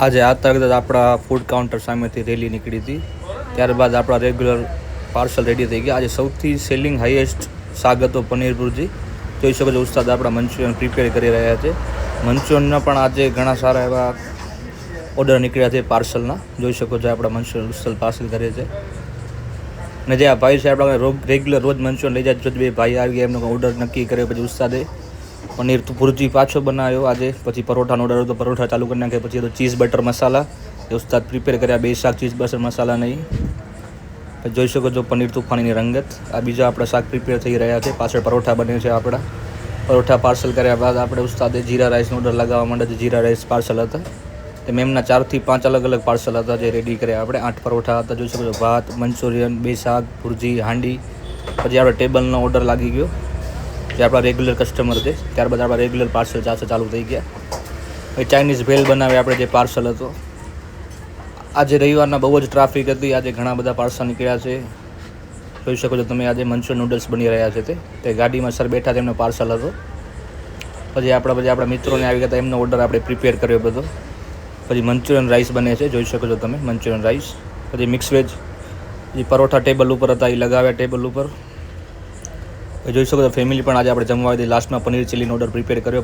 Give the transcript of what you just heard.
આજે આ તરત આપણા ફૂડ કાઉન્ટર સામેથી રેલી નીકળી હતી, ત્યારબાદ આપણા રેગ્યુલર પાર્સલ રેડી થઈ ગયા. આજે સૌથી સેલિંગ હાઈએસ્ટ શાક હતો પનીર ભુરજી. જોઈ શકો છો ઉસ્તાદ આપણા મંચુરિયન પ્રિપેર કરી રહ્યા છે. મંચુરિયનના પણ આજે ઘણા સારા એવા ઓર્ડર નીકળ્યા છે પાર્સલના. જોઈ શકો છો આપણા મંચુરિયન ઉસ્તાદ પાર્સલ કરે છે. અને જે આ ભાઈ છે આપણા રેગ્યુલર રોજ મંચુરિયન લઈ જાય, જો બે ભાઈ આવી ગયા, એમનો ઓર્ડર નક્કી કર્યો. પછી ઉસ્તાદે પનીર ભુરજી પાછો બનાવ્યો આજે. પછી પરોઠાનો ઓર્ડર હતો, પરોઠા ચાલુ કરી નાખ્યા. પછી તો ચીઝ બટર મસાલા એ ઉસ્તાદ પ્રિપેર કર્યા, 2 શાક ચીઝ બટર મસાલા નહીં. પછી જોઈ શકો છો પનીર તુફાનીની રંગત. આ બીજા આપણા શાક પ્રિપેર થઈ રહ્યા છે. પાછળ પરોઠા બને છે. આપણા પરોઠા પાર્સલ કર્યા બાદ આપણે ઉસ્તાદે જીરા રાઈસનો ઓર્ડર લગાવવા માંડે છે. જીરા રાઈસ પાર્સલ હતા. એમ એમના 4 થી 5 અલગ અલગ પાર્સલ હતા જે રેડી કર્યા આપણે. 8 પરોઠા હતા. જોઈ શકો છો ભાત, મંચુરિયન, 2 શાક, ભુરજી, હાંડી. પછી આપણે ટેબલનો ઓર્ડર લાગી ગયો જે આપણા રેગ્યુલર કસ્ટમર છે. ત્યારબાદ આપણા રેગ્યુલર પાર્સલ ચાલુ થઈ ગયા. પછી ચાઇનીઝ ભેલ બનાવે આપણે જે પાર્સલ હતો. આજે રવિવારના બહુ જ ટ્રાફિક હતી. આજે ઘણા બધા પાર્સલ નીકળ્યા છે. જોઈ શકો છો તમે આજે મંચુરિયન નૂડલ્સ બની રહ્યા છે. તે ગાડીમાં સર બેઠા તેમનો પાર્સલ હતો. પછી આપણા મિત્રોને આવી ગયા હતા, એમનો ઓર્ડર આપણે પ્રિપેર કર્યો બધો. પછી મંચુરિયન રાઈસ બને છે. જોઈ શકો છો તમે મંચુરિયન રાઈસ. પછી મિક્સ વેજ. પછી પરોઠા ટેબલ ઉપર હતા, એ લગાવ્યા ટેબલ ઉપર. જોઈ શકો છો ફેમિલી પણ આજે આપણે જમવા આવી. લાસ્ટમાં પનીર ચીલીનો ઓર્ડર પ્રિપેર કર્યો.